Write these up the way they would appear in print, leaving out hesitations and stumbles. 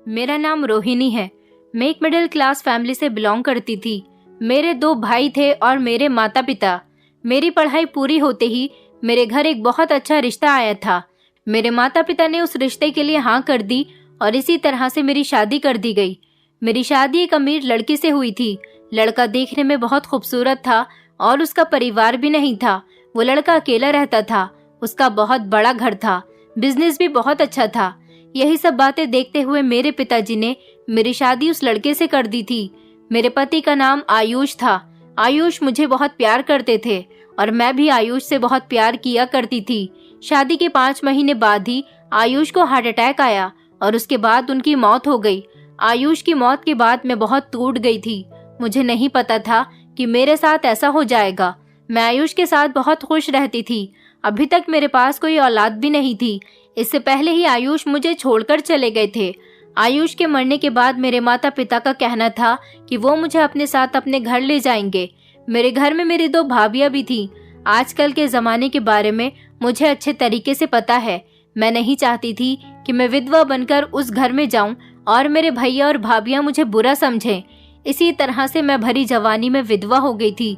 मेरा नाम रोहिणी है। मैं एक मिडिल क्लास फैमिली से बिलोंग करती थी। मेरे 2 भाई थे और मेरे माता पिता। मेरी पढ़ाई पूरी होते ही मेरे घर एक बहुत अच्छा रिश्ता आया था। मेरे माता पिता ने उस रिश्ते के लिए हाँ कर दी और इसी तरह से मेरी शादी कर दी गई। मेरी शादी एक अमीर लड़की से हुई थी। लड़का देखने में बहुत खूबसूरत था और उसका परिवार भी नहीं था। वो लड़का अकेला रहता था। उसका बहुत बड़ा घर था, बिजनेस भी बहुत अच्छा था। यही सब बातें देखते हुए मेरे पिताजी ने मेरी शादी उस लड़के से कर दी थी। मेरे पति का नाम आयुष था। आयुष मुझे बहुत प्यार करते थे और मैं भी आयुष से बहुत प्यार किया करती थी। शादी के 5 महीने बाद ही आयुष को हार्ट अटैक आया और उसके बाद उनकी मौत हो गई। आयुष की मौत के बाद मैं बहुत टूट गई थी। मुझे नहीं पता था कि मेरे साथ ऐसा हो जाएगा। मैं आयुष के साथ बहुत खुश रहती थी। अभी तक मेरे पास कोई औलाद भी नहीं थी। इससे पहले ही आयुष मुझे छोड़कर चले गए थे। आयुष के मरने के बाद मेरे माता पिता का कहना था कि वो मुझे अपने साथ अपने घर ले जाएंगे। मेरे घर में मेरी 2 भाभियां भी थीं। आजकल के ज़माने के बारे में मुझे अच्छे तरीके से पता है। मैं नहीं चाहती थी कि मैं विधवा बनकर उस घर में जाऊं और मेरे भैया और भाभियां मुझे बुरा समझें। इसी तरह से मैं भरी जवानी में विधवा हो गई थी।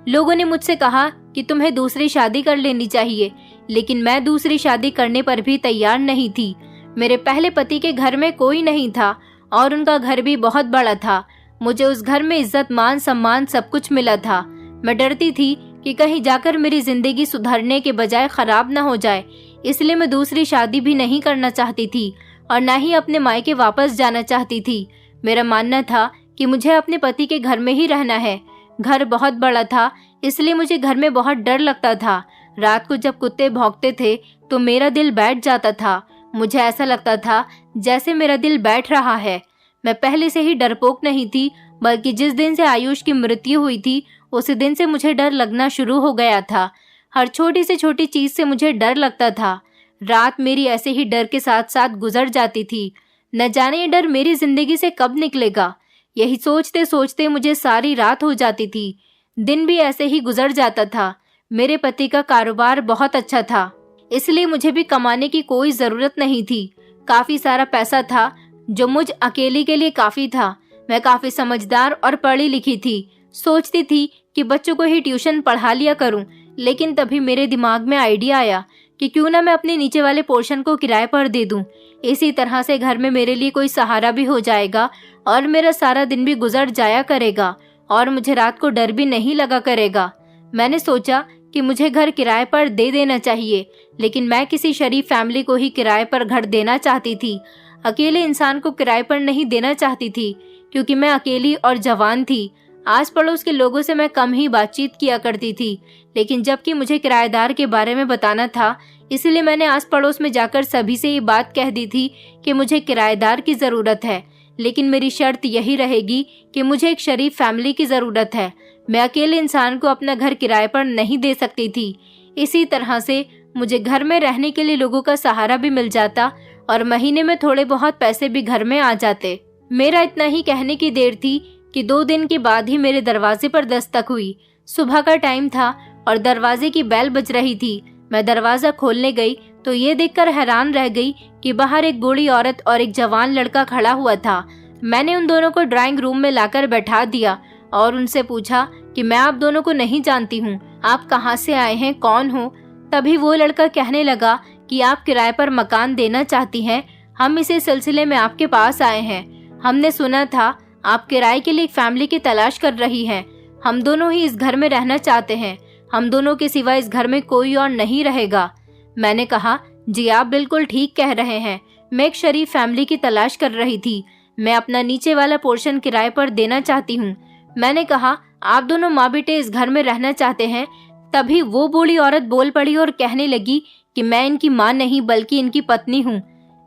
लोगों ने मुझसे कहा कि तुम्हें दूसरी शादी कर लेनी चाहिए, लेकिन मैं दूसरी शादी करने पर भी तैयार नहीं थी। मेरे पहले पति के घर में कोई नहीं था और उनका घर भी बहुत बड़ा था। मुझे उस घर में इज्जत मान सम्मान सब कुछ मिला था। मैं डरती थी कि कहीं जाकर मेरी जिंदगी सुधरने के बजाय खराब न हो जाए, इसलिए मैं दूसरी शादी भी नहीं करना चाहती थी और न ही अपने मायके वापस जाना चाहती थी। मेरा मानना था कि मुझे अपने पति के घर में ही रहना है। घर बहुत बड़ा था, इसलिए मुझे घर में बहुत डर लगता था। रात को जब कुत्ते भौंकते थे तो मेरा दिल बैठ जाता था। मुझे ऐसा लगता था जैसे मेरा दिल बैठ रहा है। मैं पहले से ही डरपोक नहीं थी, बल्कि जिस दिन से आयुष की मृत्यु हुई थी उसी दिन से मुझे डर लगना शुरू हो गया था। हर छोटी से छोटी चीज से मुझे डर लगता था। रात मेरी ऐसे ही डर के साथ साथ गुजर जाती थी। न जाने ये डर मेरी जिंदगी से कब निकलेगा। यही सोचते सोचते मुझे सारी रात हो जाती थी। दिन भी ऐसे ही गुजर जाता था। मेरे पति का कारोबार बहुत अच्छा था, इसलिए मुझे भी कमाने की कोई जरूरत नहीं थी। काफी सारा पैसा था जो मुझ अकेली के लिए काफी था। मैं काफी समझदार और पढ़ी लिखी थी। सोचती थी कि बच्चों को ही ट्यूशन पढ़ा लिया करूं, लेकिन तभी मेरे दिमाग में आइडिया आया कि क्यों ना मैं अपने नीचे वाले पोर्शन को किराए पर दे दूं। इसी तरह से घर में मेरे लिए कोई सहारा भी हो जाएगा और मेरा सारा दिन भी गुजर जाया करेगा और मुझे रात को डर भी नहीं लगा करेगा। मैंने सोचा कि मुझे घर किराए पर दे देना चाहिए, लेकिन मैं किसी शरीफ फैमिली को ही किराए पर घर देना चाहती थी। अकेले इंसान को किराए पर नहीं देना चाहती थी, क्योंकि मैं अकेली और जवान थी। आस पड़ोस के लोगों से मैं कम ही बातचीत किया करती थी, लेकिन जबकि मुझे किराएदार के बारे में बताना था, इसलिए मैंने आस पड़ोस में जाकर सभी से ये बात कह दी थी कि मुझे किराएदार की ज़रूरत है, लेकिन मेरी शर्त यही रहेगी कि मुझे एक शरीफ फैमिली की ज़रूरत है। मैं अकेले इंसान को अपना घर किराए पर नहीं दे सकती थी। इसी तरह से मुझे घर में रहने के लिए लोगों का सहारा भी मिल जाता और महीने में थोड़े बहुत पैसे भी घर में आ जाते। मेरा इतना ही कहने की देर थी कि 2 दिन के बाद ही मेरे दरवाजे पर दस्तक हुई। सुबह का टाइम था और दरवाजे की बेल बज रही थी। मैं दरवाजा खोलने गई तो ये देखकर हैरान रह गई कि बाहर एक बूढ़ी औरत और एक जवान लड़का खड़ा हुआ था। मैंने उन दोनों को ड्राइंग रूम में लाकर बैठा दिया और उनसे पूछा कि मैं आप दोनों को नहीं जानती हूँ, आप कहाँ से आए हैं, कौन हो? तभी वो लड़का कहने लगा कि आप किराए पर मकान देना चाहती हैं, हम इसी सिलसिले में आपके पास आए हैं। हमने सुना था आप किराए के लिए एक फैमिली की तलाश कर रही हैं। हम दोनों ही इस घर में रहना चाहते हैं। हम दोनों के सिवा इस घर में कोई और नहीं रहेगा। मैंने कहा, जी आप बिल्कुल ठीक कह रहे हैं। मैं एक शरीफ फैमिली की तलाश कर रही थी। मैं अपना नीचे वाला पोर्शन किराए पर देना चाहती हूँ। मैंने कहा, आप दोनों माँ बेटे इस घर में रहना चाहते हैं? तभी वो बूढ़ी औरत बोल पड़ी और कहने लगी कि मैं इनकी माँ नहीं बल्कि इनकी पत्नी हूँ।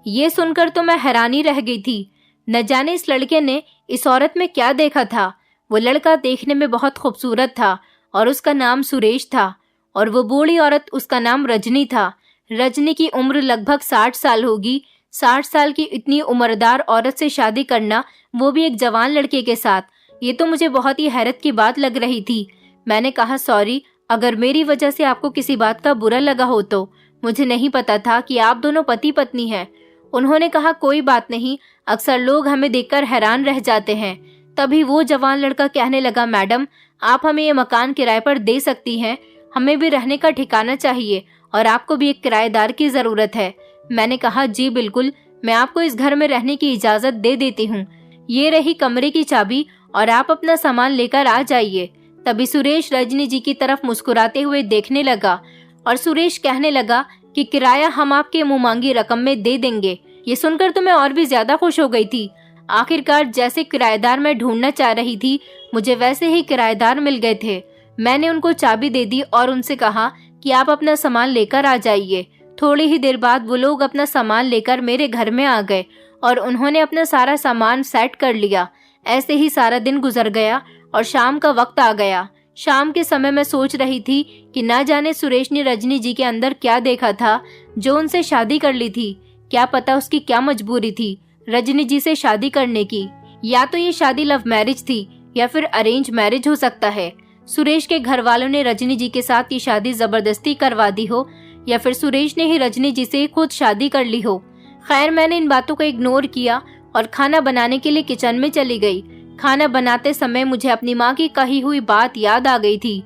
ये सुनकर तो मैं हैरानी रह गई थी। न जाने इस लड़के ने इस औरत में क्या देखा था। वो लड़का देखने में बहुत खूबसूरत था और उसका नाम सुरेश था, और वो बूढ़ी औरत, उसका नाम रजनी था। रजनी की उम्र लगभग 60 साल होगी। 60 साल की इतनी उम्रदार औरत से शादी करना, वो भी एक जवान लड़के के साथ, ये तो मुझे बहुत ही हैरत की बात लग रही थी। मैंने कहा, सॉरी, अगर मेरी वजह से आपको किसी बात का बुरा लगा हो तो। मुझे नहीं पता था कि आप दोनों पति पत्नी हैं। उन्होंने कहा कोई बात नहीं, अक्सर लोग हमें देखकर हैरान रह जाते हैं। तभी वो जवान लड़का कहने लगा, मैडम आप हमें ये मकान किराए पर दे सकती हैं, हमें भी रहने का ठिकाना चाहिए और आपको भी एक किराएदार की जरूरत है। मैंने कहा जी बिल्कुल, मैं आपको इस घर में रहने की इजाजत दे देती हूँ। ये रही कमरे की चाबी और आप अपना सामान लेकर आ जाइए। तभी सुरेश रजनी जी की तरफ मुस्कुराते हुए देखने लगा और सुरेश कहने लगा कि किराया हम आपके मुंह मांगी रकम में दे देंगे। ये सुनकर तो मैं और भी ज्यादा खुश हो गई थी। आखिरकार जैसे किराएदार मैं ढूंढना चाह रही थी, मुझे वैसे ही किराएदार मिल गए थे। मैंने उनको चाबी दे दी और उनसे कहा कि आप अपना सामान लेकर आ जाइए। थोड़ी ही देर बाद वो लोग अपना सामान लेकर मेरे घर में आ गए और उन्होंने अपना सारा सामान सेट कर लिया। ऐसे ही सारा दिन गुजर गया और शाम का वक्त आ गया। शाम के समय मैं सोच रही थी कि ना जाने सुरेश ने रजनी जी के अंदर क्या देखा था जो उनसे शादी कर ली थी। क्या पता उसकी क्या मजबूरी थी रजनी जी से शादी करने की। या तो ये शादी लव मैरिज थी या फिर अरेंज मैरिज हो सकता है। सुरेश के घर वालों ने रजनी जी के साथ ये शादी जबरदस्ती करवा दी हो या फिर सुरेश ने ही रजनी जी से खुद शादी कर ली हो। खैर मैंने इन बातों को इग्नोर किया और खाना बनाने के लिए किचन में चली गई। खाना बनाते समय मुझे अपनी माँ की कही हुई बात याद आ गई थी।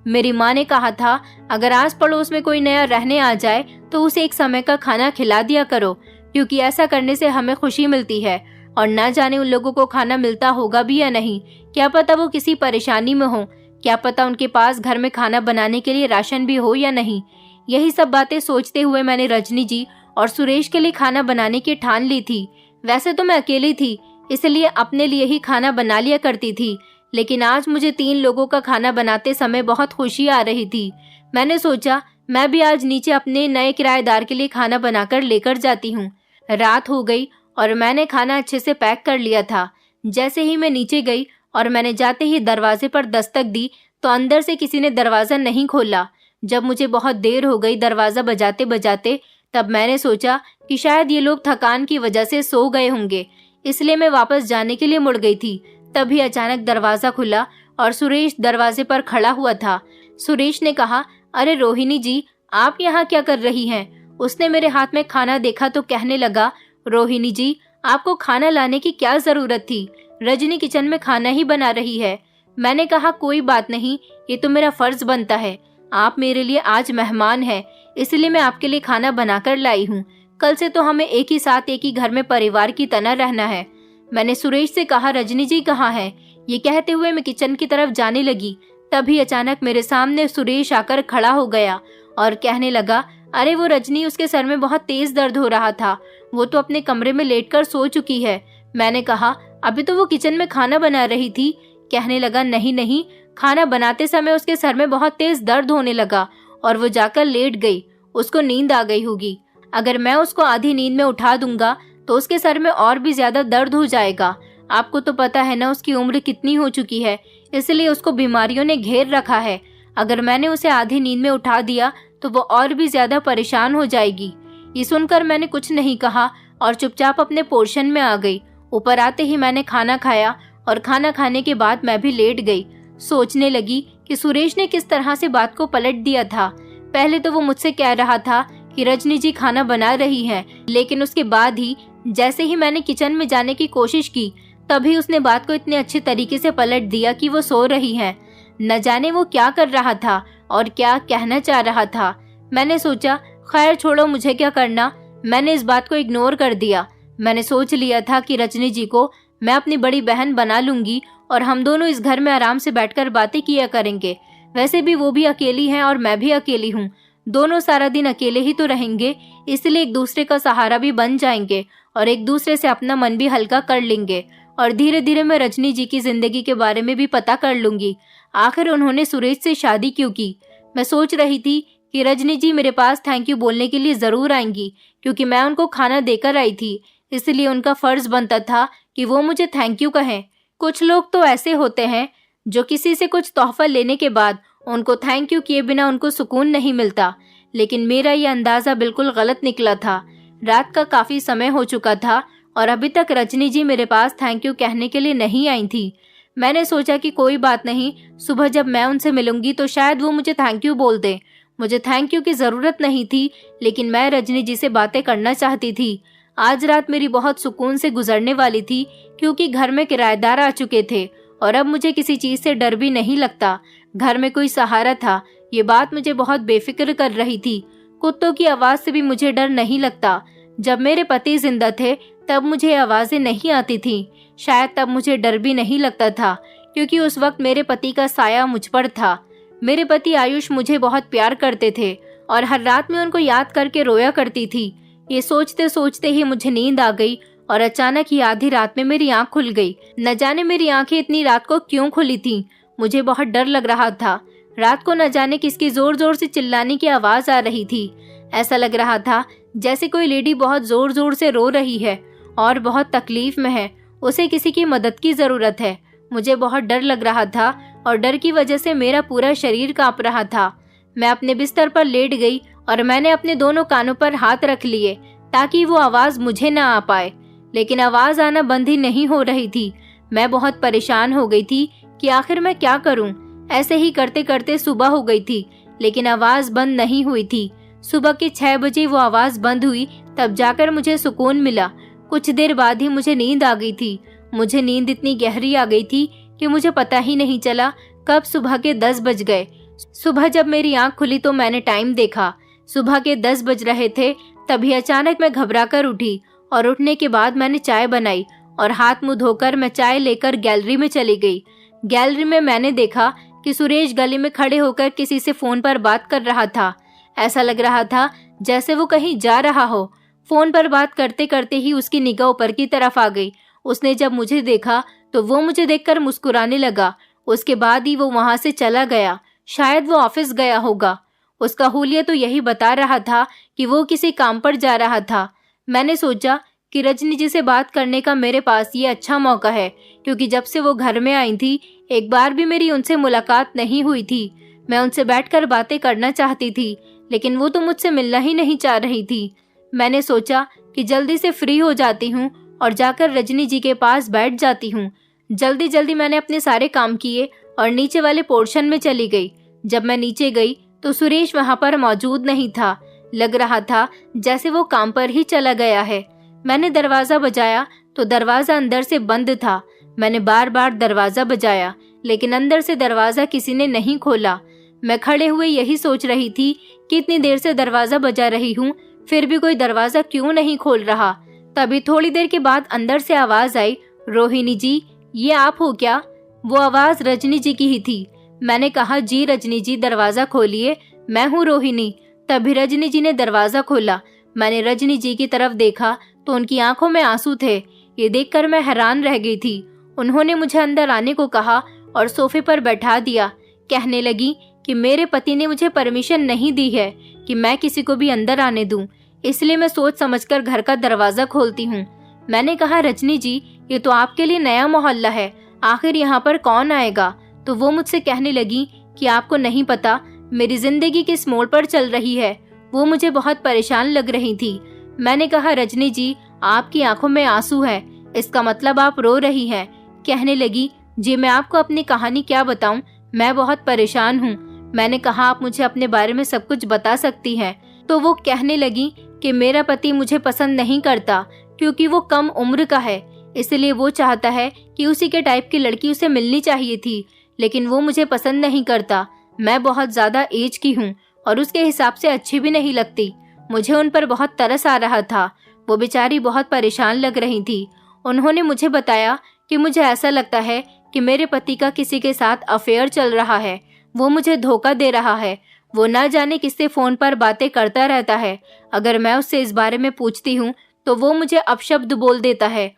मेरी माँ ने कहा था अगर आस पड़ोस में कोई नया रहने आ जाए तो उसे एक समय का खाना खिला दिया करो, क्योंकि ऐसा करने से हमें खुशी मिलती है और ना जाने उन लोगों को खाना मिलता होगा भी या नहीं। क्या पता वो किसी परेशानी में हो, क्या पता उनके पास घर में खाना बनाने के लिए राशन भी हो या नहीं। यही सब बातें सोचते हुए मैंने रजनी जी और सुरेश के लिए खाना बनाने की ठान ली थी। वैसे तो मैं अकेली थी, इसलिए अपने लिए ही खाना बना लिया करती थी, लेकिन आज मुझे 3 लोगों का खाना बनाते समय बहुत खुशी आ रही थी। मैंने सोचा मैं भी आज नीचे अपने नए किराएदार के लिए खाना बनाकर लेकर जाती हूँ। रात हो गई और मैंने खाना अच्छे से पैक कर लिया था। जैसे ही मैं नीचे गई और मैंने जाते ही दरवाजे पर दस्तक दी तो अंदर से किसी ने दरवाजा नहीं खोला। जब मुझे बहुत देर हो गई दरवाजा बजाते बजाते, तब मैंने सोचा कि शायद ये लोग थकान की वजह से सो गए होंगे, इसलिए मैं वापस जाने के लिए मुड़ गई थी। तभी अचानक दरवाजा खुला और सुरेश दरवाजे पर खड़ा हुआ था। सुरेश ने कहा, अरे रोहिणी जी, आप यहाँ क्या कर रही हैं? उसने मेरे हाथ में खाना देखा तो कहने लगा, रोहिणी जी, आपको खाना लाने की क्या जरूरत थी? रजनी किचन में खाना ही बना रही है। मैंने कहा कोई बात नहीं, ये तो मेरा फर्ज बनता है। आप मेरे लिए आज मेहमान हैं, इसलिए मैं आपके लिए खाना बनाकर लाई हूँ। कल से तो हमें एक ही साथ एक ही घर में परिवार की तरह रहना है। मैंने सुरेश से कहा, रजनी जी कहाँ हैं? ये कहते हुए मैं किचन की तरफ जाने लगी। तभी अचानक मेरे सामने सुरेश आकर खड़ा हो गया और कहने लगा, अरे वो रजनी, उसके सर में बहुत तेज दर्द हो रहा था, वो तो अपने कमरे में लेटकर सो चुकी है। मैंने कहा, अभी तो वो किचन में खाना बना रही थी। कहने लगा, नहीं नहीं, खाना बनाते समय उसके सर में बहुत तेज दर्द होने लगा और वो जाकर लेट गई। उसको नींद आ गई होगी। अगर मैं उसको आधी नींद में उठा दूंगा तो उसके सर में और भी ज्यादा दर्द हो जाएगा। आपको तो पता है ना उसकी उम्र कितनी हो चुकी है, इसलिए उसको बीमारियों ने घेर रखा है। अगर मैंने उसे आधी नींद में उठा दिया तो वो और भी ज्यादा परेशान हो जाएगी। ये सुनकर मैंने कुछ नहीं कहा और चुपचाप अपने पोर्शन में आ गई। ऊपर आते ही मैंने खाना खाया और खाना खाने के बाद मैं भी लेट गई। सोचने लगी कि सुरेश ने किस तरह से बात को पलट दिया था। पहले तो वो मुझसे कह रहा था कि रजनी जी खाना बना रही हैं, लेकिन उसके बाद ही जैसे ही मैंने किचन में जाने की कोशिश की, तभी उसने बात को इतने अच्छे तरीके से पलट दिया कि वो सो रही हैं। न जाने वो क्या कर रहा था और क्या कहना चाह रहा था। मैंने सोचा खैर छोड़ो, मुझे क्या करना। मैंने इस बात को इग्नोर कर दिया। मैंने सोच लिया था कि रजनी जी को मैं अपनी बड़ी बहन बना लूंगी और हम दोनों इस घर में आराम से बैठकर बातें किया करेंगे। वैसे भी वो भी अकेली हैं और मैं भी अकेली हूँ, दोनों सारा दिन अकेले ही तो रहेंगे, इसलिए एक दूसरे का सहारा भी बन जाएंगे और एक दूसरे से अपना मन भी हल्का कर लेंगे। और धीरे धीरे मैं रजनी जी की जिंदगी के बारे में भी पता कर लूंगी। आखिर उन्होंने सुरेश से शादी क्यों की? मैं सोच रही थी कि रजनी जी मेरे पास थैंक यू बोलने के लिए जरूर आएंगी, क्योंकि मैं उनको खाना देकर आई थी, इसलिए उनका फर्ज बनता था कि वो मुझे थैंक यू कहें। कुछ लोग तो ऐसे होते हैं जो किसी से कुछ तोहफा लेने के बाद उनको थैंक यू किए बिना उनको सुकून नहीं मिलता, लेकिन मेरा ये अंदाजा बिल्कुल गलत निकला था। रात का काफी समय हो चुका था और अभी तक रजनी जी मेरे पास थैंक यू कहने के लिए नहीं आई थी। मैंने सोचा कि कोई बात नहीं, सुबह जब मैं उनसे मिलूंगी तो शायद वो मुझे थैंक यू बोल दें। मुझे थैंक यू की जरूरत नहीं थी, लेकिन मैं रजनी जी से बातें करना चाहती थी। आज रात मेरी बहुत सुकून से गुजरने वाली थी, क्योंकि घर में किराएदार आ चुके थे और अब मुझे किसी चीज से डर भी नहीं लगता। घर में कोई सहारा था। ये बात मुझे बहुत बेफिक्र कर रही थी। कुत्तों की आवाज से भी मुझे डर नहीं लगता। जब मेरे पति जिंदा थे तब मुझे आवाजें नहीं आती थी। शायद तब मुझे डर भी नहीं लगता था, क्योंकि उस वक्त मेरे पति का साया मुझ पर था। मेरे पति आयुष मुझे बहुत प्यार करते थे और हर रात में उनको याद करके रोया करती थी। ये सोचते सोचते ही मुझे नींद आ गई और अचानक ही आधी रात में मेरी आंख खुल गई। न जाने मेरी आंखें इतनी रात को क्यों खुली थीं। मुझे बहुत डर लग रहा था। रात को न जाने किसकी जोर जोर से चिल्लाने की आवाज आ रही थी। ऐसा लग रहा था जैसे कोई लेडी बहुत जोर जोर से रो रही है और बहुत तकलीफ में है, उसे किसी की मदद की जरूरत है। मुझे बहुत डर लग रहा था और डर की वजह से मेरा पूरा शरीर कांप रहा था। मैं अपने बिस्तर पर लेट गई और मैंने अपने दोनों कानों पर हाथ रख लिए ताकि वो आवाज मुझे न आ पाए, लेकिन आवाज आना बंद ही नहीं हो रही थी। मैं बहुत परेशान हो गई थी कि आखिर मैं क्या करूं। ऐसे ही करते करते सुबह हो गई थी, लेकिन आवाज बंद नहीं हुई थी। सुबह के 6 बजे वो आवाज बंद हुई, तब जाकर मुझे सुकून मिला। कुछ देर बाद ही मुझे नींद आ गई थी। मुझे नींद इतनी गहरी आ गई थी कि मुझे पता ही नहीं चला कब सुबह के 10 बज गए। सुबह जब मेरी आंख खुली तो मैंने टाइम देखा। सुबह के 10 बज रहे थे। तभी अचानक मैं घबरा कर उठी और उठने के बाद मैंने चाय बनाई और हाथ मुंह धोकर मैं चाय लेकर गैलरी में चली गई। गैलरी में मैंने देखा कि सुरेश गली में खड़े होकर किसी से फोन पर बात कर रहा था। ऐसा लग रहा था जैसे वो कहीं जा रहा हो। फोन पर बात करते करते ही उसकी निगाह ऊपर की तरफ आ गई। उसने जब मुझे देखा तो वो मुझे देखकर मुस्कुराने लगा। उसके बाद ही वो वहां से चला गया। शायद वो ऑफिस गया होगा। उसका हुलिया तो यही बता रहा था कि वो किसी काम पर जा रहा था। मैंने सोचा कि रजनी जी से बात करने का मेरे पास ये अच्छा मौका है, क्योंकि जब से वो घर में आई थी एक बार भी मेरी उनसे मुलाकात नहीं हुई थी। मैं उनसे बैठकर बातें करना चाहती थी, लेकिन वो तो मुझसे मिलना ही नहीं चाह रही थी। मैंने सोचा कि जल्दी से फ्री हो जाती हूँ और जाकर रजनी जी के पास बैठ जाती हूँ। जल्दी जल्दी मैंने अपने सारे काम किए और नीचे वाले पोर्शन में चली गई। जब मैं नीचे गई तो सुरेश वहां पर मौजूद नहीं था। लग रहा था जैसे वो काम पर ही चला गया है। मैंने दरवाजा बजाया तो दरवाजा अंदर से बंद था। मैंने बार बार दरवाजा बजाया, लेकिन अंदर से दरवाजा किसी ने नहीं खोला। मैं खड़े हुए यही सोच रही थी कि इतनी देर से दरवाजा बजा रही हूँ, फिर भी कोई दरवाजा क्यों नहीं खोल रहा। तभी थोड़ी देर के बाद अंदर से आवाज आई, रोहिणी जी, ये आप हो क्या? वो आवाज रजनी जी की ही थी। मैंने कहा, जी रजनी जी, दरवाजा खोलिए, मैं हूँ रोहिणी। तभी रजनी जी ने दरवाजा खोला। मैंने रजनी जी की तरफ देखा तो उनकी आंखों में आंसू थे। ये देखकर मैं हैरान रह गई थी। उन्होंने मुझे अंदर आने को कहा और सोफे पर बैठा दिया। कहने लगी कि मेरे पति ने मुझे परमिशन नहीं दी है कि मैं किसी को भी अंदर आने दूं, इसलिए मैं सोच समझकर घर का दरवाजा खोलती हूँ। मैंने कहा, रजनी जी, ये तो आपके लिए नया मोहल्ला है, आखिर यहाँ पर कौन आएगा? तो वो मुझसे कहने लगी कि आपको नहीं पता मेरी जिंदगी किस मोड़ पर चल रही है। वो मुझे बहुत परेशान लग रही थी। मैंने कहा, रजनी जी, आपकी आंखों में आंसू है, इसका मतलब आप रो रही हैं। कहने लगी, जी मैं आपको अपनी कहानी क्या बताऊं, मैं बहुत परेशान हूँ। मैंने कहा, आप मुझे अपने बारे में सब कुछ बता सकती हैं। तो वो कहने लगी कि मेरा पति मुझे पसंद नहीं करता, क्योंकि वो कम उम्र का है, इसलिए वो चाहता है कि उसी के टाइप की लड़की उसे मिलनी चाहिए थी, लेकिन वो मुझे पसंद नहीं करता। मैं बहुत ज्यादा एज की हूँ और उसके हिसाब से अच्छी भी नहीं लगती। मुझे उन पर बहुत तरस आ रहा था। वो बेचारी बहुत परेशान लग रही थी। उन्होंने मुझे बताया कि मुझे ऐसा लगता है कि मेरे पति का किसी के साथ अफेयर चल रहा है, वो मुझे धोखा दे रहा है। वो न जाने किससे फोन पर बातें करता रहता है। अगर मैं उससे इस बारे में पूछती हूँ तो वो मुझे अपशब्द बोल देता है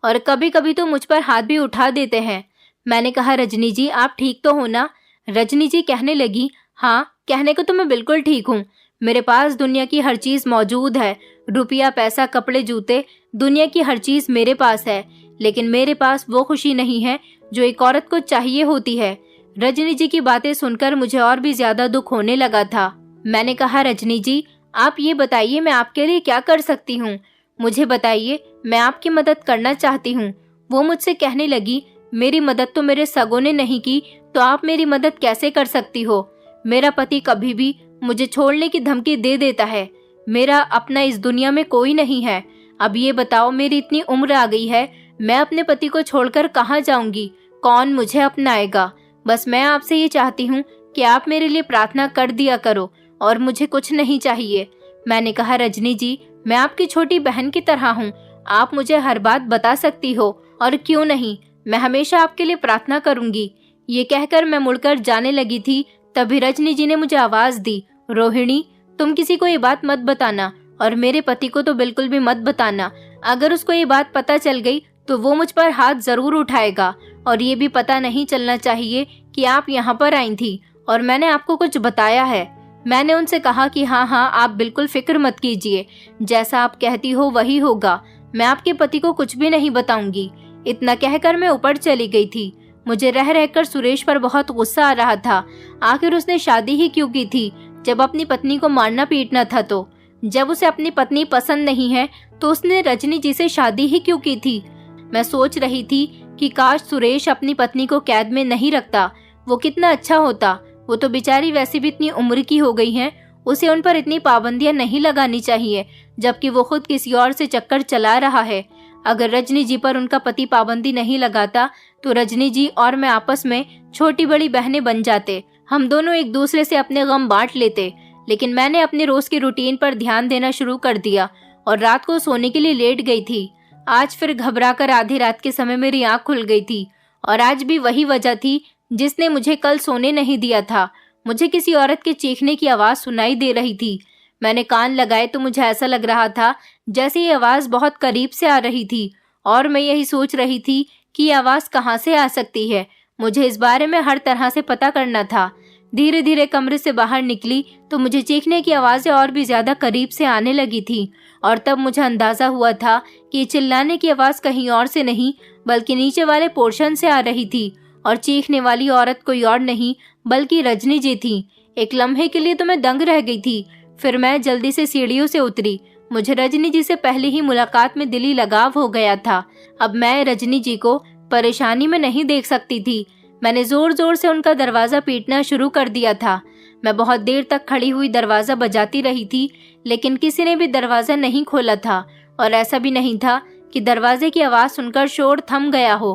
और कभी कभी तो मुझ पर हाथ भी उठा देते हैं। मैंने कहा, रजनी जी, आप ठीक तो हो ना? रजनी जी कहने लगी, हाँ, कहने को तो मैं बिल्कुल ठीक हूँ। मेरे पास दुनिया की हर चीज मौजूद है, रुपया, पैसा, कपड़े, जूते, दुनिया की हर चीज मेरे पास है, लेकिन मेरे पास वो खुशी नहीं है जो एक औरत को चाहिए होती है। रजनी जी की बातें सुनकर मुझे और भी ज्यादा दुख होने लगा था। मैंने कहा, रजनी जी, आप ये बताइए मैं आपके लिए क्या कर सकती हूँ? मुझे बताइए, मैं आपकी मदद करना चाहती हूँ। वो मुझसे कहने लगी, मेरी मदद तो मेरे सगों ने नहीं की, तो आप मेरी मदद कैसे कर सकती हो? मेरा पति कभी भी मुझे छोड़ने की धमकी दे देता है। मेरा अपना इस दुनिया में कोई नहीं है। अब ये बताओ, मेरी इतनी उम्र आ गई है, मैं अपने पति को छोड़कर कहाँ जाऊंगी? कौन मुझे अपनाएगा? बस मैं आपसे ये चाहती हूँ कि आप मेरे लिए प्रार्थना कर दिया करो और मुझे कुछ नहीं चाहिए। मैंने कहा, रजनी जी, मैं आपकी छोटी बहन की तरह हूँ, आप मुझे हर बात बता सकती हो और क्यों नहीं, मैं हमेशा आपके लिए प्रार्थना करूंगी। ये कहकर मैं मुड़कर जाने लगी थी, तभी रजनी जी ने मुझे आवाज दी, रोहिणी, तुम किसी को ये बात मत बताना और मेरे पति को तो बिल्कुल भी मत बताना। अगर उसको ये बात पता चल गई तो वो मुझ पर हाथ जरूर उठाएगा और ये भी पता नहीं चलना चाहिए कि आप यहाँ पर आई थी और मैंने आपको कुछ बताया है। मैंने उनसे कहा कि हाँ हाँ, आप बिल्कुल फिक्र मत कीजिए, जैसा आप कहती हो वही होगा, मैं आपके पति को कुछ भी नहीं बताऊंगी। इतना कहकर मैं ऊपर चली गई थी। मुझे रह रहकर सुरेश पर बहुत गुस्सा आ रहा था। आखिर उसने शादी ही क्यों की थी जब अपनी पत्नी को मारना पीटना था? तो जब उसे अपनी पत्नी पसंद नहीं है तो उसने रजनी जी से शादी ही क्यों की थी? मैं सोच रही थी कि काश सुरेश अपनी पत्नी को कैद में नहीं रखता, वो कितना अच्छा होता। वो तो बेचारी वैसे भी इतनी उम्र की हो गई है, उसे उन पर इतनी पाबंदियां नहीं लगानी चाहिए, जबकि वो खुद किसी और से चक्कर चला रहा है। अगर रजनी जी पर उनका पति पाबंदी नहीं लगाता तो रजनी जी और मैं आपस में छोटी बड़ी बहनें बन जाते, हम दोनों एक दूसरे से अपने गम बांट लेते। लेकिन मैंने अपने रोज की रूटीन पर ध्यान देना शुरू कर दिया और रात को सोने के लिए लेट गई थी। आज फिर घबराकर आधी रात के समय मेरी आंख खुल गई थी और आज भी वही वजह थी जिसने मुझे कल सोने नहीं दिया था। मुझे किसी औरत के चीखने की आवाज सुनाई दे रही थी। मैंने कान लगाए तो मुझे ऐसा लग रहा था जैसे ये आवाज बहुत करीब से आ रही थी और मैं यही सोच रही थी कि ये आवाज कहाँ से आ सकती है। मुझे इस बारे में हर तरह से पता करना था। धीरे धीरे कमरे से बाहर निकली तो मुझे चीखने की आवाजें और भी ज्यादा करीब से आने लगी थी और तब मुझे अंदाजा हुआ था कि चिल्लाने की आवाज कहीं और से नहीं बल्कि नीचे वाले पोर्शन से आ रही थी और चीखने वाली औरत कोई और नहीं बल्कि रजनी जी थी। एक लम्हे के लिए तो मैं दंग रह गई थी। फिर मैं जल्दी से सीढ़ियों से उतरी। मुझे रजनी जी से पहले ही मुलाकात में दिली लगाव हो गया था। अब मैं रजनी जी को परेशानी में नहीं देख सकती थी। मैंने जोर जोर से उनका दरवाजा पीटना शुरू कर दिया था। मैं बहुत देर तक खड़ी हुई दरवाजा बजाती रही थी, लेकिन किसी ने भी दरवाजा नहीं खोला था और ऐसा भी नहीं था कि दरवाजे की आवाज सुनकर शोर थम गया हो।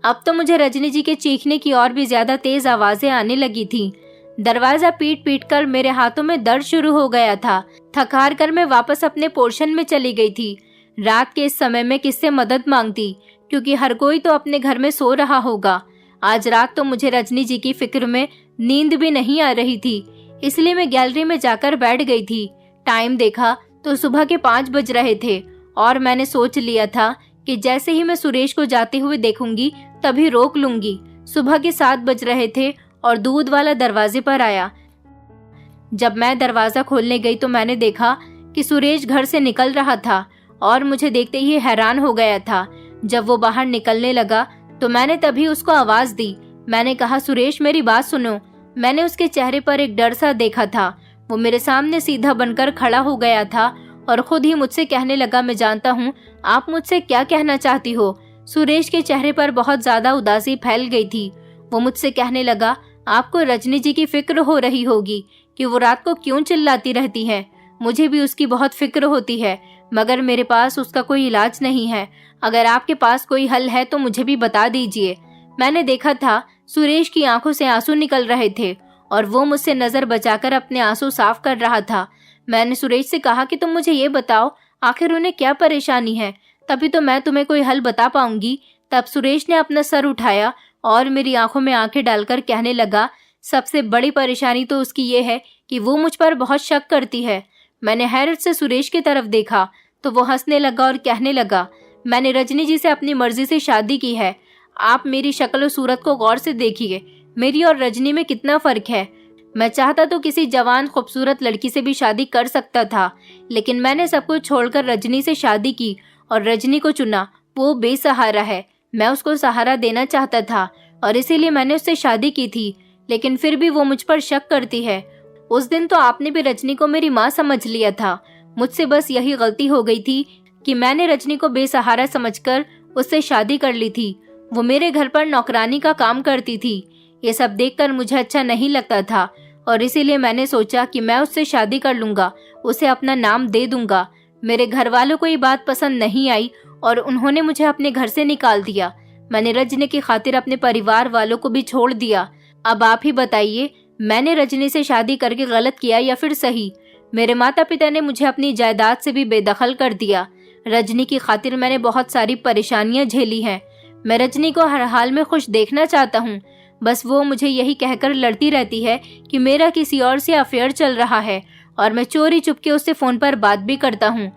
अब तो मुझे रजनी जी के चीखने की और भी ज्यादा तेज आवाजें आने लगी थी। दरवाजा पीट पीट कर मेरे हाथों में दर्द शुरू हो गया था। थक हार कर मैं वापस अपने पोर्शन में चली गई थी। रात के इस समय में किससे मदद मांगती, क्योंकि हर कोई तो अपने घर में सो रहा होगा। आज रात तो मुझे रजनी जी की फिक्र में नींद भी नहीं आ रही थी, इसलिए मैं गैलरी में जाकर बैठ गई थी। टाइम देखा तो सुबह के 5 बज रहे थे और मैंने सोच लिया था कि जैसे ही मैं सुरेश को जाते हुए देखूंगी तभी रोक लूंगी। सुबह के 7 बज रहे थे और दूध वाला दरवाजे पर आया। जब मैं दरवाजा खोलने गई तो मैंने देखा कि सुरेश घर से निकल रहा था और मुझे देखते ही हैरान हो गया था। जब वो बाहर निकलने लगा तो मैंने तभी उसको आवाज दी। मैंने कहा, सुरेश, मेरी बात सुनो। मैंने उसके चेहरे पर एक डर सा देखा था। वो मेरे सामने सीधा बनकर खड़ा हो गया था और खुद ही मुझसे कहने लगा, मैं जानता हूँ आप मुझसे क्या कहना चाहती हो। सुरेश के चेहरे पर बहुत ज्यादा उदासी फैल गई थी। वो मुझसे कहने लगा, आपको रजनी जी की फिक्र हो रही होगी कि वो रात को क्यों चिल्लाती रहती है। मुझे भी उसकी बहुत फिक्र होती है, मगर मेरे पास उसका कोई इलाज नहीं है। अगर आपके पास कोई हल है तो मुझे भी बता दीजिए। मैंने देखा था सुरेश की आंखों से आंसू निकल रहे थे और वो मुझसे नजर बचाकर अपने आंसू साफ कर रहा था। मैंने सुरेश से कहा कि तुम मुझे ये बताओ, आखिर उन्हें क्या परेशानी है, तभी तो मैं तुम्हें कोई हल बता पाऊंगी। तब सुरेश ने अपना सर उठाया और मेरी आंखों में आंखें डालकर कहने लगा, सबसे बड़ी परेशानी तो उसकी ये है कि वो मुझ पर बहुत शक करती है। मैंने हैरत से सुरेश की तरफ देखा तो वो हंसने लगा और कहने लगा, मैंने रजनी जी से अपनी मर्जी से शादी की है। आप मेरी शक्ल और सूरत को गौर से देखिए, मेरी और रजनी में कितना फर्क है। मैं चाहता तो किसी जवान खूबसूरत लड़की से भी शादी कर सकता था, लेकिन मैंने सब कुछ छोड़कर रजनी से शादी की और रजनी को चुना। वो बेसहारा है, मैं उसको सहारा देना चाहता था और इसीलिए मैंने उससे शादी की थी, लेकिन फिर भी वो मुझ पर शक करती है। उस दिन तो आपने भी रजनी को मेरी माँ समझ लिया था। मुझसे बस यही गलती हो गई थी कि मैंने रजनी को बेसहारा समझकर उससे शादी कर ली थी। वो मेरे घर पर नौकरानी का काम करती थी। ये सब देखकर मुझे अच्छा नहीं लगता था और इसीलिए मैंने सोचा कि मैं उससे शादी कर लूंगा, उसे अपना नाम दे दूंगा। मेरे घर वालों को ये बात पसंद नहीं आई और उन्होंने मुझे अपने घर से निकाल दिया। मैंने रजनी की खातिर अपने परिवार वालों को भी छोड़ दिया। अब आप ही बताइए, मैंने रजनी से शादी करके गलत किया या फिर सही? मेरे माता पिता ने मुझे अपनी जायदाद से भी बेदखल कर दिया। रजनी की खातिर मैंने बहुत सारी परेशानियां झेली हैं। मैं रजनी को हर हाल में खुश देखना चाहता हूँ, बस वो मुझे यही कहकर लड़ती रहती है कि मेरा किसी और से अफेयर चल रहा है और मैं चोरी चुपके उससे फोन पर बात भी करता हूँ।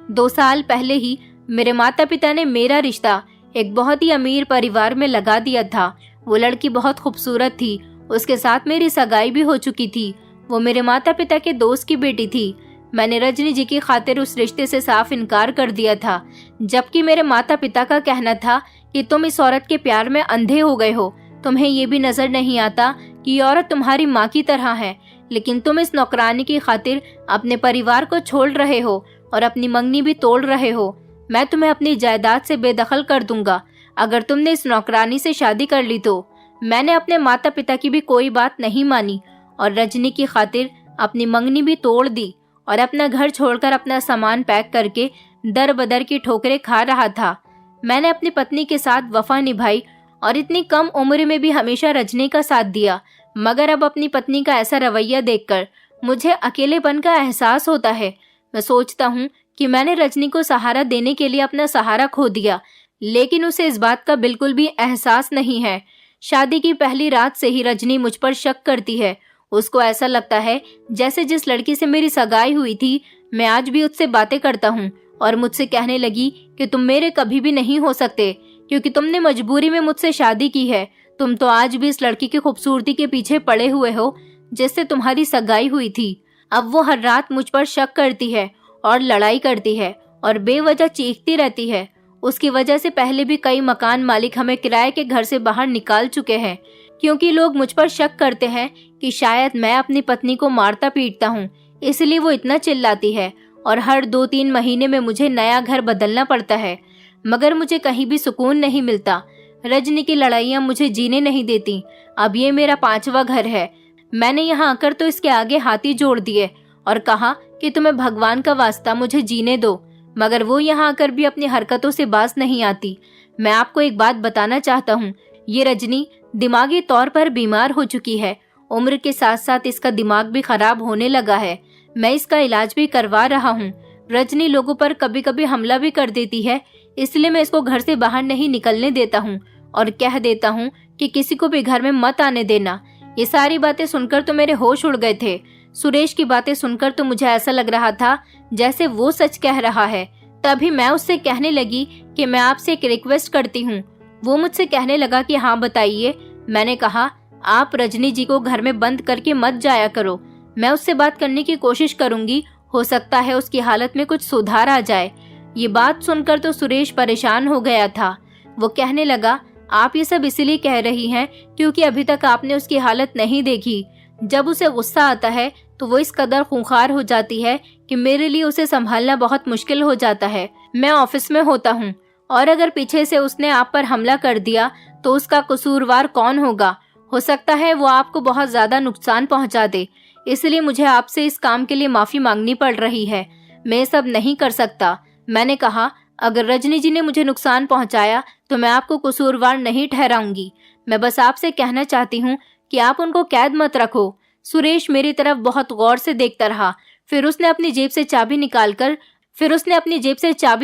2 साल पहले ही मेरे माता पिता ने मेरा रिश्ता एक बहुत ही अमीर परिवार में लगा दिया था। वो लड़की बहुत खूबसूरत थी, उसके साथ मेरी सगाई भी हो चुकी थी। वो मेरे माता पिता के दोस्त की बेटी थी। मैंने रजनी जी की खातिर उस रिश्ते से साफ इनकार कर दिया था, जबकि मेरे माता पिता का कहना था कि तुम इस औरत के प्यार में अंधे हो गए हो। तुम्हें ये भी नजर नहीं आता कि ये औरत तुम्हारी माँ की तरह है, लेकिन तुम इस नौकरानी की खातिर अपने परिवार को छोड़ रहे हो और अपनी मंगनी भी तोड़ रहे हो। मैं तुम्हें अपनी जायदाद से बेदखल कर दूंगा अगर तुमने इस नौकरानी से शादी कर ली तो। मैंने अपने माता पिता की भी कोई बात नहीं मानी और रजनी की खातिर अपनी मंगनी भी तोड़ दी और अपना घर छोड़कर अपना सामान पैक करके दर बदर की ठोकरें खा रहा था। मैंने अपनी पत्नी के साथ वफा निभाई और इतनी कम उम्र में भी हमेशा रजनी का साथ दिया, मगर अब अपनी पत्नी का ऐसा रवैया देखकर मुझे अकेलेपन का एहसास होता है। मैं सोचता हूँ कि मैंने रजनी को सहारा देने के लिए अपना सहारा खो दिया, लेकिन उसे इस बात का बिल्कुल भी एहसास नहीं है। शादी की पहली रात से ही रजनी मुझ पर शक करती है। उसको ऐसा लगता है जैसे जिस लड़की से मेरी सगाई हुई थी, मैं आज भी उससे बातें करता हूँ और मुझसे कहने लगी कि तुम मेरे कभी भी नहीं हो सकते क्योंकि तुमने मजबूरी में मुझसे शादी की है। तुम तो आज भी इस लड़की की खूबसूरती के पीछे पड़े हुए हो जिससे तुम्हारी सगाई हुई थी। अब वो हर रात मुझ पर शक करती है और लड़ाई करती है और बेवजह चीखती रहती है। उसकी वजह से पहले भी कई मकान मालिक हमें किराए के घर से बाहर निकाल चुके हैं, क्योंकि लोग मुझ पर शक करते हैं कि शायद मैं अपनी पत्नी को मारता पीटता हूँ, इसलिए वो इतना चिल्लाती है और हर 2-3 महीने में मुझे नया घर बदलना पड़ता है, मगर मुझे कहीं भी सुकून नहीं मिलता। रजनी की लड़ाइयाँ मुझे जीने नहीं देती। अब ये मेरा 5वां घर है। मैंने यहाँ आकर तो इसके आगे हाथी जोड़ दिए और कहा कि तुम्हें भगवान का वास्ता मुझे जीने दो, मगर वो यहाँ आकर भी अपनी हरकतों से बाज नहीं आती। मैं आपको एक बात बताना चाहता हूँ, ये रजनी दिमागी तौर पर बीमार हो चुकी है। उम्र के साथ साथ इसका दिमाग भी खराब होने लगा है। मैं इसका इलाज भी करवा रहा हूँ। रजनी लोगों पर कभी कभी हमला भी कर देती है, इसलिए मैं इसको घर से बाहर नहीं निकलने देता हूँ और कह देता हूँ कि किसी को भी घर में मत आने देना। ये सारी बातें सुनकर तो मेरे होश उड़ गए थे। सुरेश की बातें सुनकर तो मुझे ऐसा लग रहा था जैसे वो सच कह रहा है। तभी मैं उससे कहने लगी कि मैं आपसे एक रिक्वेस्ट करती हूँ। वो मुझसे कहने लगा कि हाँ बताइए। मैंने कहा, आप रजनी जी को घर में बंद करके मत जाया करो। मैं उससे बात करने की कोशिश करूंगी, हो सकता है उसकी हालत में कुछ सुधार आ जाए। ये बात सुनकर तो सुरेश परेशान हो गया था। वो कहने लगा, आप ये सब इसलिए कह रही हैं क्योंकि अभी तक आपने उसकी हालत नहीं देखी। जब उसे गुस्सा आता है तो वो इस कदर खूंखार हो जाती है कि मेरे लिए उसे संभालना बहुत मुश्किल हो जाता है। मैं ऑफिस में होता हूँ और अगर पीछे से उसने आप पर हमला कर दिया तो उसका कसूरवार कौन होगा? हो सकता है वो आपको बहुत ज्यादा नुकसान पहुँचा दे, इसलिए मुझे आपसे इस काम के लिए माफी मांगनी पड़ रही है। मैं सब नहीं कर सकता। मैंने कहा, अगर रजनी जी ने मुझे नुकसान पहुंचाया तो मैं आपको कसूरवार नहीं ठहराऊंगी। मैं बस आपसे कहना चाहती हूँ कि आप उनको कैद मत रखो। सुरेश मेरी तरफ बहुत गौर से देखता रहा। फिर उसने अपनी जेब से चाबी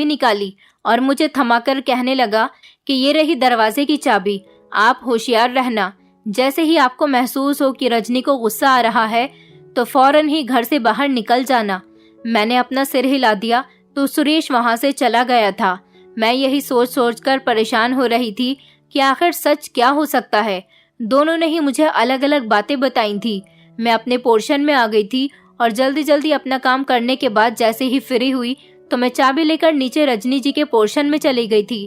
निकाली और मुझे थमाकर कहने लगा कि ये रही दरवाजे की चाबी, आप होशियार रहना। जैसे ही आपको महसूस हो कि रजनी को गुस्सा आ रहा है तो फौरन ही घर से बाहर निकल जाना। मैंने अपना सिर हिला दिया तो सुरेश वहां से चला गया था। मैं यही सोच कर परेशान हो रही थी कि आखिर सच क्या हो सकता है। दोनों ने ही मुझे अलग अलग बातें बताई थी। मैं अपने पोर्शन में आ गई थी और जल्दी जल्दी अपना काम करने के बाद जैसे ही फ्री हुई तो मैं चाबी लेकर नीचे रजनी जी के पोर्शन में चली गई थी।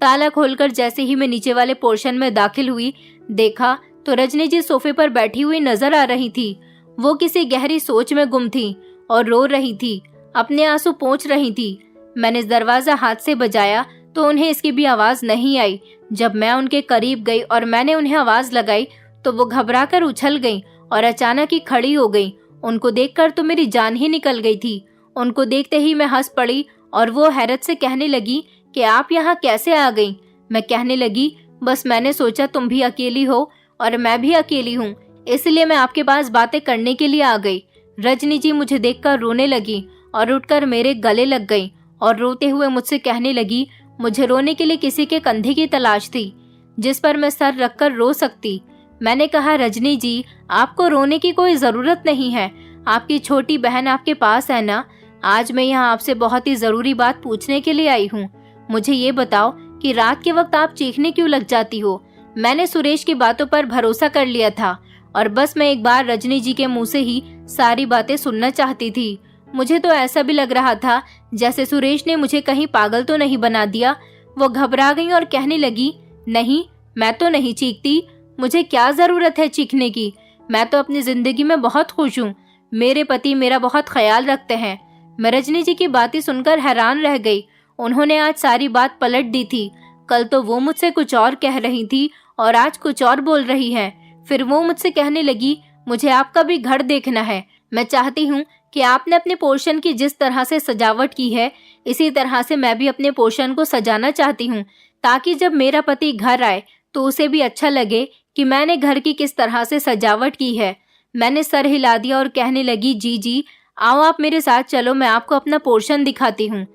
ताला खोलकर जैसे ही मैं नीचे वाले पोर्शन में दाखिल हुई, देखा तो रजनी जी सोफे पर बैठी हुई नजर आ रही थी। वो किसी गहरी सोच में गुम थी और रो रही थी, अपने आंसू पोंछ रही थी। मैंने दरवाजा हाथ से बजाया तो उन्हें इसकी भी आवाज नहीं आई। जब मैं उनके करीब गई और मैंने उन्हें आवाज लगाई तो वो घबराकर उछल गईं और अचानक ही खड़ी हो गईं। उनको देखकर तो मेरी जान ही निकल गई थी। उनको देखते ही मैं हंस पड़ी और वो हैरत से कहने लगी कि आप यहाँ कैसे आ गई। मैं कहने लगी, बस मैंने सोचा तुम भी अकेली हो और मैं भी अकेली हूँ, इसलिए मैं आपके पास बातें करने के लिए आ गई। रजनी जी मुझे देखकर रोने लगी और उठकर मेरे गले लग गई और रोते हुए मुझसे कहने लगी, मुझे रोने के लिए किसी के कंधे की तलाश थी जिस पर मैं सर रखकर रो सकती। मैंने कहा, रजनी जी आपको रोने की कोई जरूरत नहीं है, आपकी छोटी बहन आपके पास है ना। आज मैं यहाँ आपसे बहुत ही जरूरी बात पूछने के लिए आई हूँ। मुझे ये बताओ कि रात के वक्त आप चीखने क्यों लग जाती हो। मैंने सुरेश की बातों पर भरोसा कर लिया था और बस मैं एक बार रजनी जी के मुंह से ही सारी बातें सुनना चाहती थी। मुझे तो ऐसा भी लग रहा था जैसे सुरेश ने मुझे कहीं पागल तो नहीं बना दिया। वो घबरा गई और कहने लगी, नहीं मैं तो नहीं चीखती, मुझे क्या जरूरत है चीखने की। मैं तो अपनी जिंदगी में बहुत खुश हूँ, मेरे पति मेरा बहुत ख्याल रखते हैं। मैं रजनी जी की बातें सुनकर हैरान रह गई। उन्होंने आज सारी बात पलट दी थी। कल तो वो मुझसे कुछ और कह रही थी और आज कुछ और बोल रही है। फिर वो मुझसे कहने लगी, मुझे आपका भी घर देखना है। मैं चाहती हूँ कि आपने अपने पोर्शन की जिस तरह से सजावट की है, इसी तरह से मैं भी अपने पोर्शन को सजाना चाहती हूँ, ताकि जब मेरा पति घर आए तो उसे भी अच्छा लगे कि मैंने घर की किस तरह से सजावट की है। मैंने सर हिला दिया और कहने लगी, जी जी आओ आप मेरे साथ चलो, मैं आपको अपना पोर्शन दिखाती हूँ।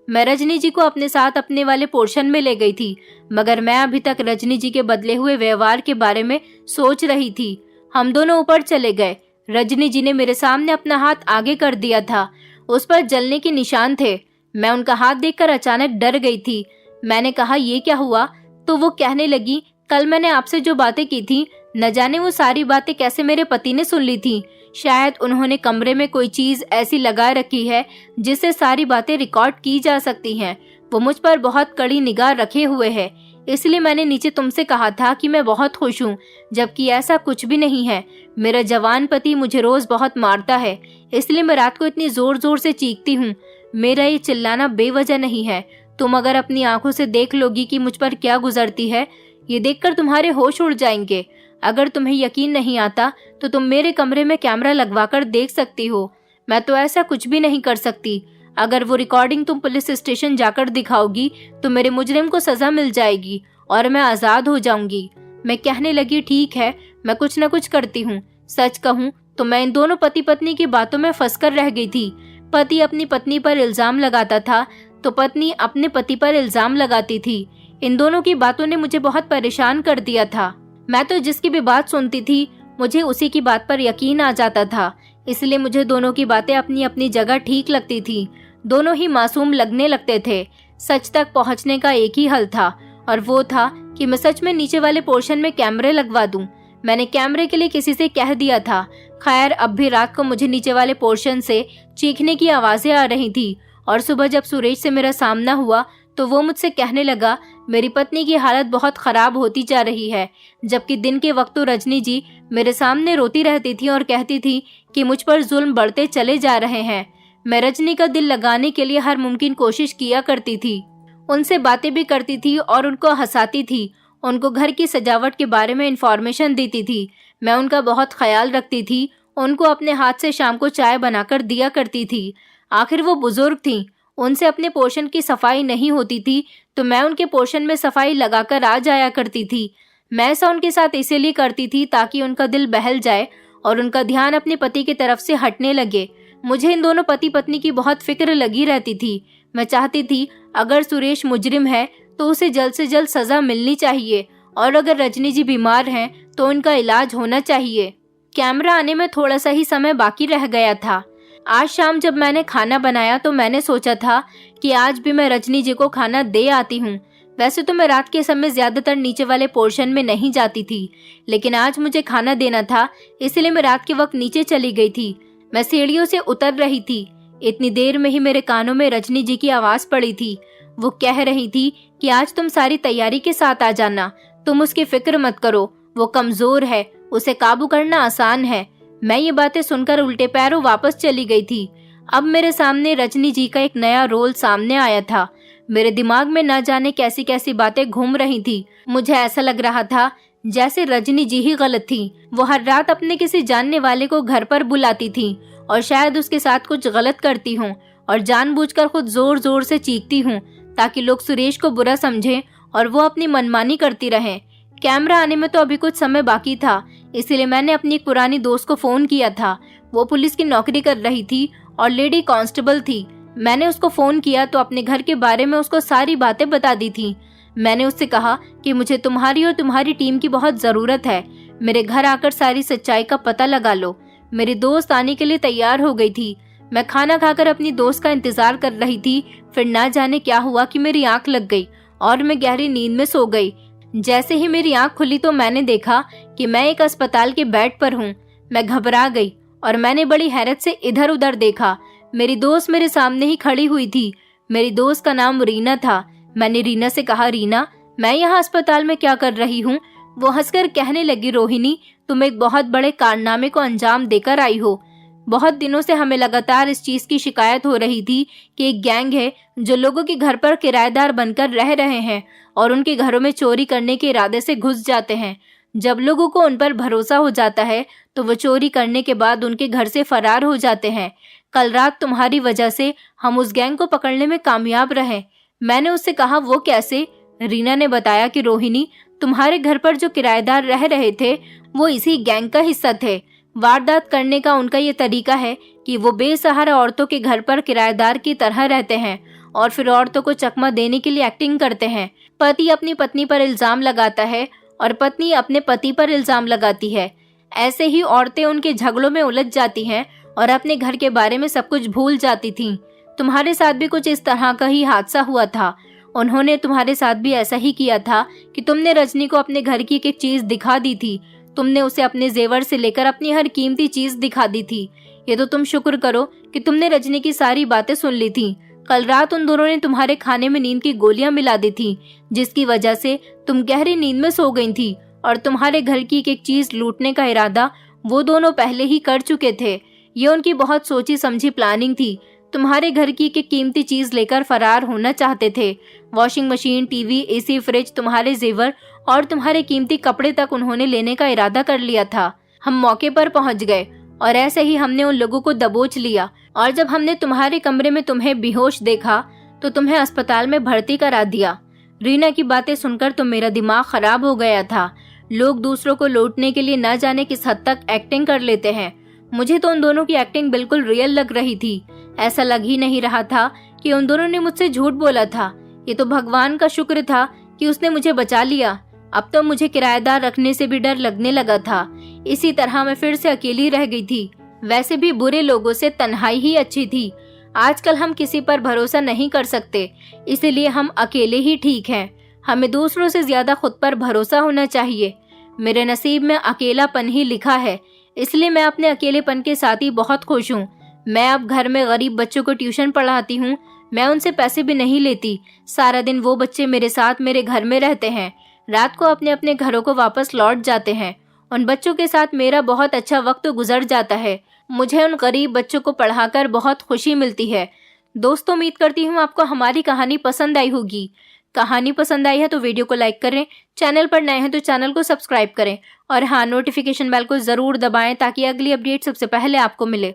मैं रजनी जी को अपने साथ अपने वाले पोर्शन में ले गई थी, मगर मैं अभी तक रजनी जी के बदले हुए व्यवहार के बारे में सोच रही थी। हम दोनों ऊपर चले गए। रजनी जी ने मेरे सामने अपना हाथ आगे कर दिया था, उस पर जलने के निशान थे। मैं उनका हाथ देखकर अचानक डर गई थी। मैंने कहा, ये क्या हुआ? तो वो कहने लगी, कल मैंने आपसे जो बातें की थी, न जाने वो सारी बातें कैसे मेरे पति ने सुन ली थी। शायद उन्होंने कमरे में कोई चीज ऐसी लगा रखी है जिससे सारी बातें रिकॉर्ड की जा सकती हैं। वो मुझ पर बहुत कड़ी निगाह रखे हुए है, इसलिए मैंने नीचे तुमसे कहा था कि मैं बहुत खुश हूँ, जबकि ऐसा कुछ भी नहीं है। मेरा जवान पति मुझे रोज बहुत मारता है, इसलिए मैं रात को इतनी जोर जोर से चीखती हूँ। मेरा ये चिल्लाना बेवजह नहीं है। तुम अगर अपनी आंखों से देख लोगी कि मुझ पर क्या गुजरती है, ये देखकर तुम्हारे होश उड़ जाएंगे। अगर तुम्हें यकीन नहीं आता तो तुम मेरे कमरे में कैमरा लगवाकर देख सकती हो। मैं तो ऐसा कुछ भी नहीं कर सकती। अगर वो रिकॉर्डिंग तुम पुलिस स्टेशन जाकर दिखाओगी तो मेरे मुजरिम को सजा मिल जाएगी और मैं आजाद हो जाऊंगी। मैं कहने लगी, ठीक है, मैं कुछ न कुछ करती हूँ। सच कहूँ तो मैं इन दोनों पति पत्नी की बातों में फंसकर रह गई थी। पति अपनी पत्नी पर इल्जाम लगाता था तो पत्नी अपने पति पर इल्जाम लगाती थी। इन दोनों की बातों ने मुझे बहुत परेशान कर दिया था। मैं तो जिसकी भी बात सुनती थी मुझे उसी की बात पर यकीन आ जाता था, इसलिए मुझे दोनों की बातें अपनी अपनी जगह ठीक लगती थी। दोनों ही मासूम लगने लगते थे। सच तक पहुंचने का एक ही हल था और वो था कि मैं सच में नीचे वाले पोर्शन में कैमरे लगवा दूं। मैंने कैमरे के लिए किसी से कह दिया था। खैर, अब भी रात को मुझे नीचे वाले पोर्शन से चीखने की आवाजें आ रही थी और सुबह जब सुरेश से मेरा सामना हुआ तो वो मुझसे कहने लगा, मेरी पत्नी की हालत बहुत खराब होती जा रही है। जबकि दिन के वक्त तो रजनी जी मेरे सामने रोती रहती थी और कहती थी कि मुझ पर जुल्म बढ़ते चले जा रहे हैं। मैं रजनी का दिल लगाने के लिए हर मुमकिन कोशिश किया करती थी, उनसे बातें भी करती थी और उनको हंसाती थी, उनको घर की सजावट के बारे में इंफॉर्मेशन देती थी। मैं उनका बहुत ख्याल रखती थी, उनको अपने हाथ से शाम को चाय बनाकर दिया करती थी। आखिर वो बुजुर्ग थी, उनसे अपने पोर्शन की सफाई नहीं होती थी तो मैं उनके पोर्शन में सफाई लगाकर आ जाया करती थी। मैं ऐसा उनके साथ इसीलिए करती थी ताकि उनका दिल बहल जाए और उनका ध्यान अपने पति की तरफ से हटने लगे। मुझे इन दोनों पति पत्नी की बहुत फिक्र लगी रहती थी। मैं चाहती थी अगर सुरेश मुजरिम है तो उसे जल्द से जल्द सजा मिलनी चाहिए और अगर रजनी जी बीमार हैं तो उनका इलाज होना चाहिए। कैमरा आने में थोड़ा सा ही समय बाकी रह गया था। आज शाम जब मैंने खाना बनाया तो मैंने सोचा था कि आज भी मैं रजनी जी को खाना दे आती हूँ। वैसे तो मैं रात के समय ज्यादातर नीचे वाले पोर्शन में नहीं जाती थी, लेकिन आज मुझे खाना देना था, इसलिए मैं रात के वक्त नीचे चली गई थी। मैं सीढ़ियों से उतर रही थी। इतनी देर में ही मेरे कानों में रजनी जी की आवाज पड़ी थी। वो कह रही थी कि आज तुम सारी तैयारी के साथ आ जाना, तुम उसकी फिक्र मत करो, वो कमजोर है, उसे काबू करना आसान है। मैं ये बातें सुनकर उल्टे पैरों वापस चली गई थी। अब मेरे सामने रजनी जी का एक नया रोल सामने आया था। मेरे दिमाग में न जाने कैसी कैसी बातें घूम रही थी। मुझे ऐसा लग रहा था जैसे रजनी जी ही गलत थी। वो हर रात अपने किसी जानने वाले को घर पर बुलाती थी और शायद उसके साथ कुछ गलत करती हूँ और जानबूझकर खुद जोर जोर से चीखती हूँ ताकि लोग सुरेश को बुरा समझें और वो अपनी मनमानी करती रहें। कैमरा आने में तो अभी कुछ समय बाकी था, इसीलिए मैंने अपनी एक पुरानी दोस्त को फोन किया था। वो पुलिस की नौकरी कर रही थी और लेडी कांस्टेबल थी। मैंने उसको फोन किया तो अपने घर के बारे में उसको सारी बातें बता दी थी। मैंने उससे कहा कि मुझे तुम्हारी और तुम्हारी टीम की बहुत जरूरत है, मेरे घर आकर सारी सच्चाई का पता लगा लो। मेरी दोस्त आने के लिए तैयार हो गई थी। मैं खाना खाकर अपनी दोस्त का इंतजार कर रही थी। फिर ना जाने क्या हुआ कि मेरी आंख लग गई और मैं गहरी नींद में सो गई। जैसे ही मेरी आंख खुली तो मैंने देखा कि मैं एक अस्पताल के बेड पर हूँ। मैं घबरा गई और मैंने बड़ी हैरत से इधर उधर देखा। मेरी दोस्त मेरे सामने ही खड़ी हुई थी। मेरी दोस्त का नाम रीना था। मैंने रीना से कहा, रीना, मैं यहाँ अस्पताल में क्या कर रही हूँ? वो हंसकर कहने लगी, रोहिणी, तुम एक बहुत बड़े कारनामे को अंजाम देकर आई हो। बहुत दिनों से हमें लगातार इस चीज की शिकायत हो रही थी कि एक गैंग है जो लोगों के घर पर किराएदार बनकर रह रहे हैं और उनके घरों में चोरी करने के इरादे से घुस जाते हैं। जब लोगों को उन पर भरोसा हो जाता है तो वो चोरी करने के बाद उनके घर से फरार हो जाते हैं। कल रात तुम्हारी वजह से हम उस गैंग को पकड़ने में कामयाब रहे। मैंने उससे कहा, वो कैसे? रीना ने बताया कि रोहिणी, तुम्हारे घर पर जो किराएदार रह रहे थे वो इसी गैंग का हिस्सा थे। वारदात करने का उनका ये तरीका है कि वो बेसहारा औरतों के घर पर किराएदार की तरह रहते हैं और फिर औरतों को चकमा देने के लिए एक्टिंग करते हैं। पति अपनी पत्नी पर इल्जाम लगाता है और पत्नी अपने पति पर इल्जाम लगाती है। ऐसे ही औरतें उनके झगड़ों में उलझ जाती हैं और अपने घर के बारे में सब कुछ भूल जाती थीं। तुम्हारे साथ भी कुछ इस तरह का ही हादसा हुआ था। उन्होंने तुम्हारे साथ भी ऐसा ही किया था कि तुमने रजनी को अपने घर की एक चीज दिखा दी थी। तुमने उसे अपने जेवर से लेकर अपनी हर कीमती चीज दिखा दी थी। ये तो तुम शुक्र करो कि तुमने रजनी की सारी बातें सुन ली थी। कल रात उन दोनों ने तुम्हारे खाने में नींद की गोलियां मिला दी थी, जिसकी वजह से तुम गहरी नींद में सो गई थी और तुम्हारे घर की एक चीज लूटने का इरादा वो दोनों पहले ही कर चुके थे। ये उनकी बहुत सोची समझी प्लानिंग थी। तुम्हारे घर की एक कीमती चीज लेकर फरार होना चाहते थे। Washing machine, TV, AC, fridge, तुम्हारे जेवर और तुम्हारे कीमती कपड़े तक उन्होंने लेने का इरादा कर लिया था। हम मौके पर पहुंच गए और ऐसे ही हमने उन लोगों को दबोच लिया और जब हमने तुम्हारे कमरे में तुम्हें बेहोश देखा तो तुम्हें अस्पताल में भर्ती करा दिया। रीना की बातें सुनकर तो मेरा दिमाग खराब हो गया था। लोग दूसरों को लूटने के लिए न जाने किस हद तक एक्टिंग कर लेते हैं। मुझे तो उन दोनों की एक्टिंग बिल्कुल रियल लग रही थी। ऐसा लग ही नहीं रहा था कि उन दोनों ने मुझसे झूठ बोला था। ये तो भगवान का शुक्र था कि उसने मुझे बचा लिया। अब तो मुझे किराएदार रखने से भी डर लगने लगा था। इसी तरह मैं फिर से अकेली रह गई थी। वैसे भी बुरे लोगों से तन्हाई ही अच्छी थी। आजकल हम किसी पर भरोसा नहीं कर सकते, इसीलिए हम अकेले ही ठीक हैं। हमें दूसरों से ज्यादा खुद पर भरोसा होना चाहिए। मेरे नसीब में अकेलापन ही लिखा है, इसलिए मैं अपने अकेलेपन के साथ ही बहुत खुश हूँ। मैं अब घर में गरीब बच्चों को ट्यूशन पढ़ाती हूँ। मैं उनसे पैसे भी नहीं लेती। सारा दिन वो बच्चे मेरे साथ मेरे घर में रहते हैं। रात को अपने अपने घरों को वापस लौट जाते हैं। उन बच्चों के साथ मेरा बहुत अच्छा वक्त गुजर जाता है। मुझे उन गरीब बच्चों को पढ़ाकर बहुत खुशी मिलती है। दोस्तों, उम्मीद करती हूँ आपको हमारी कहानी पसंद आई होगी। कहानी पसंद आई है तो वीडियो को लाइक करें, चैनल पर नए हैं तो चैनल को सब्सक्राइब करें और हाँ, नोटिफिकेशन बेल को जरूर दबाएं ताकि अगली अपडेट सबसे पहले आपको मिले।